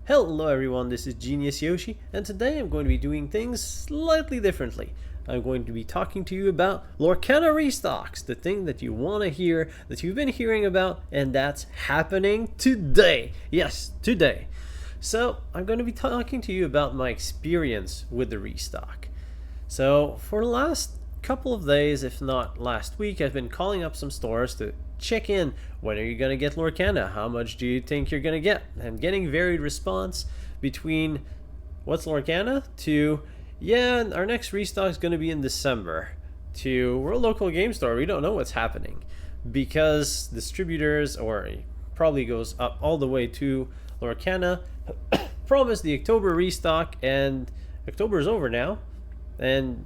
Hello everyone, this is Genius Yoshi, and today I'm going to be doing things slightly differently. I'm going to be talking to you about Lorcana Restocks, the thing that you want to hear, that you've been hearing about, and that's happening today. Yes, today. So, I'm going to be talking to you about my experience with the restock. So, for the last couple of days, if not last week, I've been calling up some stores to check in. When are you going to get Lorcana? How much do you think you're going to get? And getting varied response between what's Lorcana to, yeah, our next restock is going to be in December, to we're a local game store, we don't know what's happening. Because distributors, or it probably goes up all the way to Lorcana, promised the October restock, and October is over now, and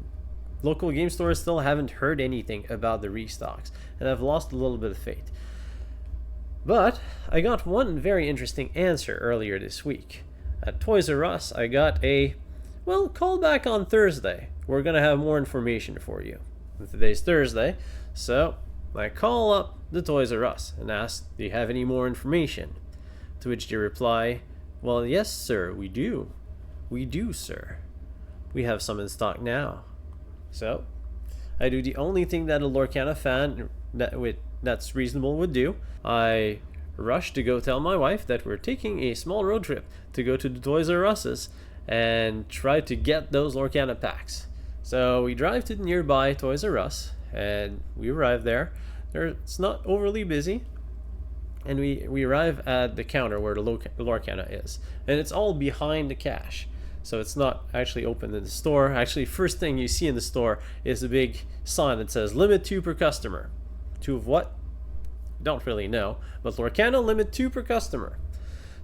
local game stores still haven't heard anything about the restocks, and I've lost a little bit of faith. But I got one very interesting answer earlier this week. At Toys R Us, I got a, well, call back on Thursday. We're going to have more information for you. And today's Thursday, so I call up the Toys R Us and ask, do you have any more information? To which they reply, well, yes, sir, we do. We do, sir. We have some in stock now. So, I do the only thing that a Lorcana fan that's reasonable would do. I rush to go tell my wife that we're taking a small road trip to go to the Toys R Us's and try to get those Lorcana packs. So we drive to the nearby Toys R Us and we arrive there. It's not overly busy. And we arrive at the counter where the Lorcana is. And it's all behind the cash. So it's not actually open in the store. Actually, first thing you see in the store is a big sign that says limit 2 per customer. 2 of what? Don't really know. But Lorcana limit 2 per customer.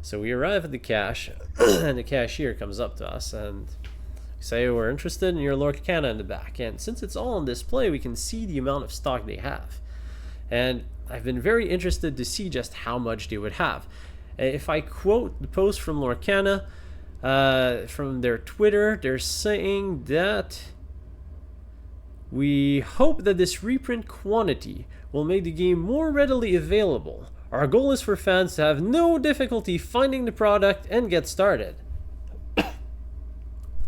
So we arrive at the cash and the cashier comes up to us and say we're interested in your Lorcana in the back. And since it's all on display, we can see the amount of stock they have. And I've been very interested to see just how much they would have. If I quote the post from Lorcana, from their Twitter, they're saying that we hope that this reprint quantity will make the game more readily available. Our goal is for fans to have no difficulty finding the product and get started.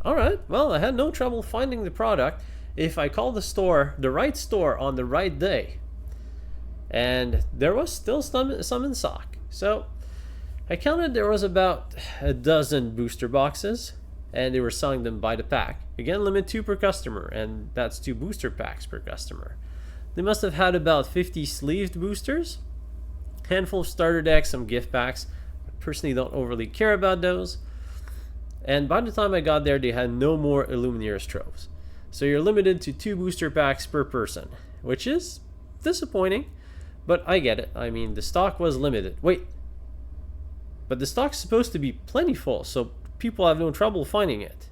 Alright, well, I had no trouble finding the product if I called the store, the right store, on the right day. And there was still some in stock. So I counted there was about a dozen booster boxes, and they were selling them by the pack. Again, limit 2 per customer, and that's 2 booster packs per customer. They must have had about 50 sleeved boosters, handful of starter decks, some gift packs. I personally don't overly care about those. And by the time I got there, they had no more Illumineers tropes. So you're limited to 2 booster packs per person, which is disappointing, but I get it. I mean, the stock was limited. Wait. But the stock's supposed to be plentiful, so people have no trouble finding it.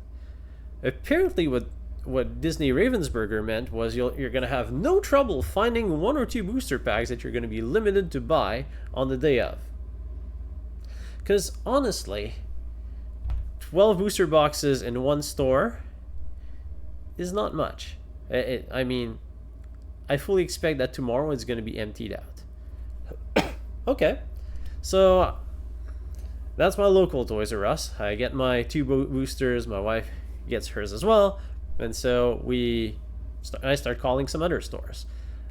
Apparently what Disney Ravensburger meant was you're going to have no trouble finding 1 or 2 booster packs that you're going to be limited to buy on the day of. Because honestly, 12 booster boxes in one store is not much. I mean, I fully expect that tomorrow it's going to be emptied out. Okay, so that's my local Toys R Us. I get my 2 boosters, my wife gets hers as well, and so I start calling some other stores.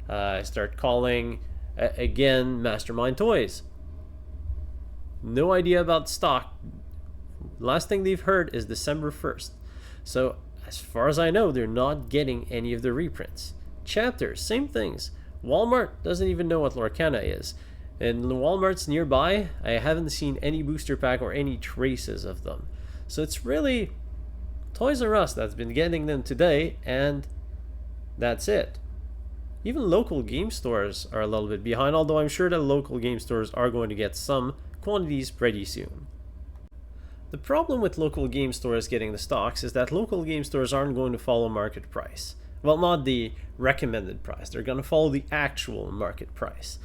I start calling, again, Mastermind Toys. No idea about stock. Last thing they've heard is December 1st. So as far as I know, they're not getting any of the reprints. Chapters, same things. Walmart doesn't even know what Lorcana is. And the Walmarts nearby, I haven't seen any booster pack or any traces of them. So it's really Toys R Us that's been getting them today, and that's it. Even local game stores are a little bit behind, although I'm sure that local game stores are going to get some quantities pretty soon. The problem with local game stores getting the stocks is that local game stores aren't going to follow market price. Well, not the recommended price. They're going to follow the actual market price.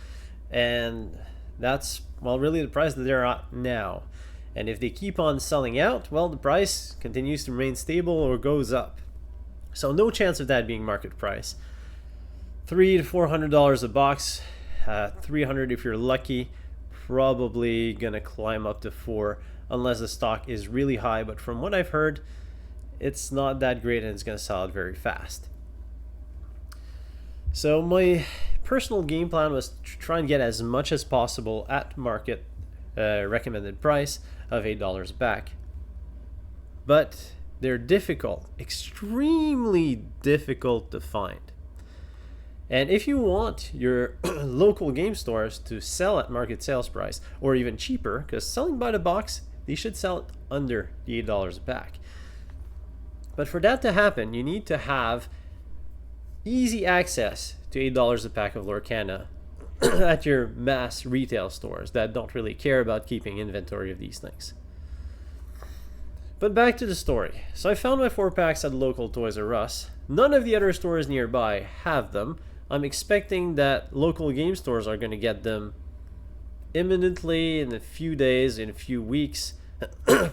And that's, well, really the price that they're at now. And if they keep on selling out, well, the price continues to remain stable or goes up. So no chance of that being market price. $300 to $400 a box, $300 if you're lucky. Probably gonna climb up to $400 unless the stock is really high. But from what I've heard, it's not that great and it's going to sell out very fast. So my personal game plan was to try and get as much as possible at market recommended price of $8 back. But they're difficult, extremely difficult to find. And if you want your local game stores to sell at market sales price, or even cheaper, because selling by the box, they should sell it under the $8 back. But for that to happen, you need to have easy access to $8 a pack of Lorcana at your mass retail stores that don't really care about keeping inventory of these things. But back to the story. So I found my 4-packs at local Toys R Us. None of the other stores nearby have them. I'm expecting that local game stores are going to get them imminently, in a few days, in a few weeks,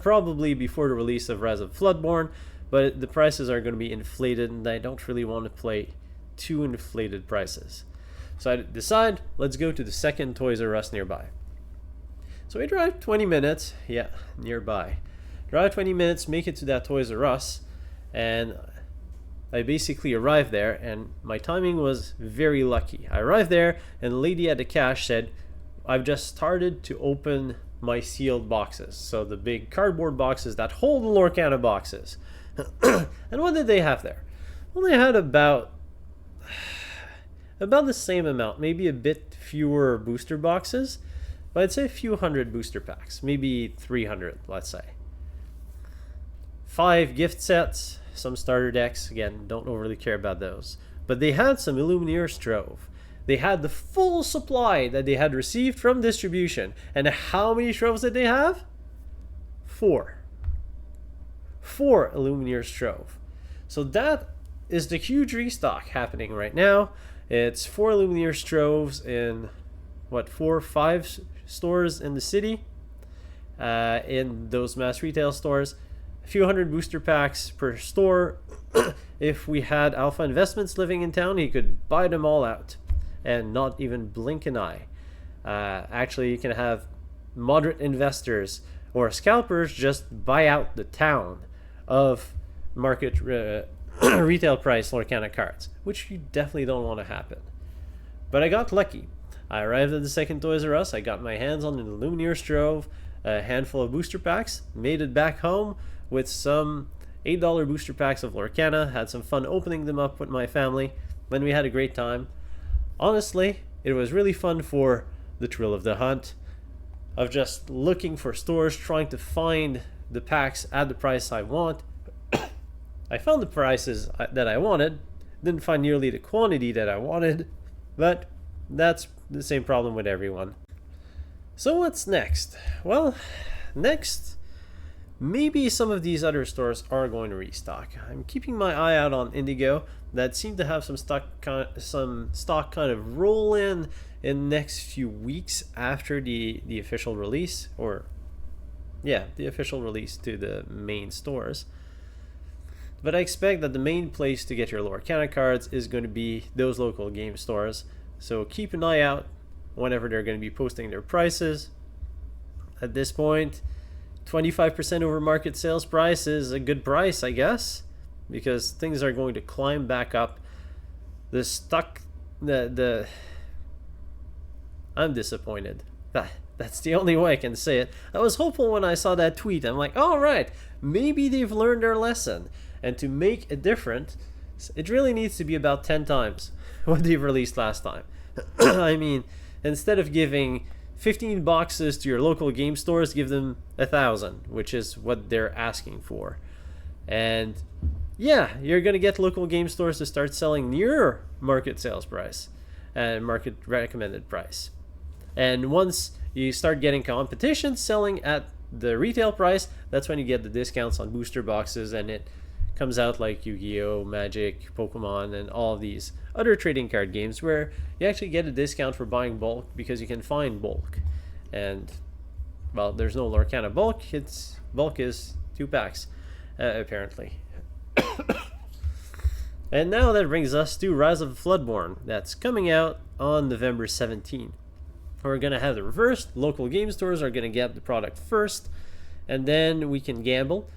probably before the release of Rise of Floodborne, but the prices are going to be inflated and I don't really want to play too inflated prices. So I decide, let's go to the second Toys R Us nearby. So we drive 20 minutes, yeah, nearby. Drive 20 minutes, make it to that Toys R Us, and I basically arrived there, and my timing was very lucky. I arrived there, and the lady at the cash said, I've just started to open my sealed boxes. So the big cardboard boxes that hold the Lorcana boxes. And what did they have there? Well, they had about the same amount, maybe a bit fewer booster boxes, but I'd say a few hundred booster packs, maybe 300, let's say. 5 gift sets, some starter decks. Again, don't overly care about those. But they had some Illumineer Strove. They had the full supply that they had received from distribution. And how many Stroves did they have? 4. 4 Illumineer Strove. So that is the huge restock happening right now. It's 4 Illumineer Stroves in, 4 or 5 stores in the city. In those mass retail stores. A few hundred booster packs per store. If we had Alpha Investments living in town, he could buy them all out and not even blink an eye. Actually, you can have moderate investors or scalpers just buy out the town of market retail price Lorcana cards, which you definitely don't want to happen. But I got lucky. I arrived at the second Toys R Us. I got my hands on an Illumineer Strove, a handful of booster packs, made it back home with some $8 booster packs of Lorcana, had some fun opening them up with my family, then we had a great time. Honestly, it was really fun for the thrill of the hunt, of just looking for stores, trying to find the packs at the price I want. I found the prices that I wanted, didn't find nearly the quantity that I wanted, but that's the same problem with everyone. So what's next? Well, next, maybe some of these other stores are going to restock. I'm keeping my eye out on Indigo. That seemed to have some stock kind of roll in the next few weeks after the official release, or yeah, the official release to the main stores. But I expect that the main place to get your Lorcana cards is going to be those local game stores. So keep an eye out whenever they're going to be posting their prices. At this point, 25% over market sales price is a good price, I guess, because things are going to climb back up. I'm disappointed. That's the only way I can say it. I was hopeful when I saw that tweet. I'm like, all right, maybe they've learned their lesson. And to make a difference, it really needs to be about 10 times what they've released last time. I mean, instead of giving 15 boxes to your local game stores, give them 1,000, which is what they're asking for. And yeah, you're going to get local game stores to start selling near market sales price and market recommended price. And once you start getting competition selling at the retail price, that's when you get the discounts on booster boxes, and it comes out like Yu-Gi-Oh, Magic, Pokemon, and all of these other trading card games where you actually get a discount for buying bulk because you can find bulk. And well, there's no Lorcana bulk. Bulk is 2 packs apparently. And now that brings us to Rise of Floodborne. That's coming out on November 17. We're gonna have the reverse. Local game stores are gonna get the product first, and then we can gamble.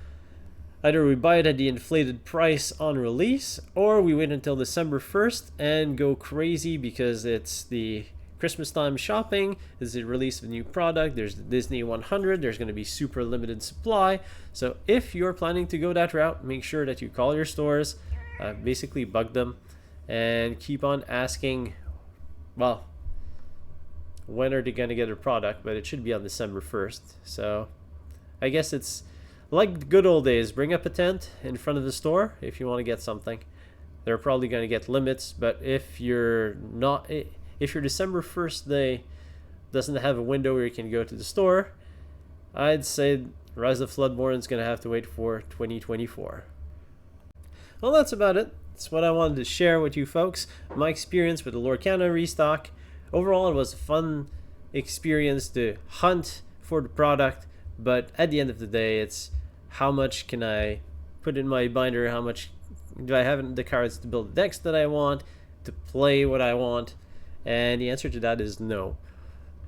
Either we buy it at the inflated price on release, or we wait until December 1st and go crazy because it's the Christmas time shopping. This is the release of a new product. There's the Disney 100. There's going to be super limited supply. So if you're planning to go that route, make sure that you call your stores, basically bug them, and keep on asking, well, when are they going to get a product? But it should be on December 1st. So I guess it's like the good old days. Bring up a tent in front of the store if you want to get something. They're probably going to get limits, but if your December 1st day doesn't have a window where you can go to the store, I'd say Rise of Floodborne is going to have to wait for 2024. Well, that's about it. That's what I wanted to share with you folks. My experience with the Lorcana Restock. Overall, it was a fun experience to hunt for the product, but at the end of the day, it's how much can I put in my binder, how much do I have in the cards to build the decks that I want, to play what I want, and the answer to that is no.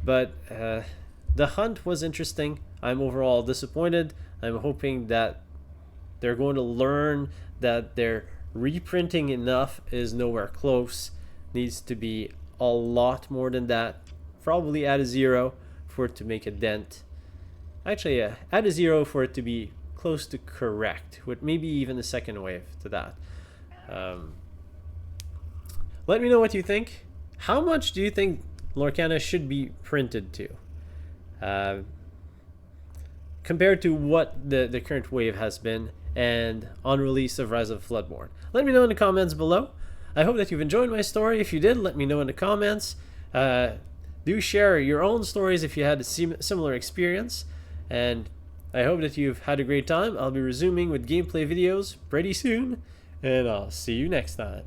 But the hunt was interesting. I'm overall disappointed. I'm hoping that they're going to learn that their reprinting enough is nowhere close. Needs to be a lot more than that. Probably add a 0 for it to make a dent. Actually, yeah, add a 0 for it to be close to correct, with maybe even a second wave to that. Let me know what you think. How much do you think Lorcana should be printed to? Compared to what the current wave has been and on release of Rise of Floodborne. Let me know in the comments below. I hope that you've enjoyed my story. If you did, let me know in the comments. Do share your own stories if you had a similar experience. And I hope that you've had a great time. I'll be resuming with gameplay videos pretty soon. And I'll see you next time.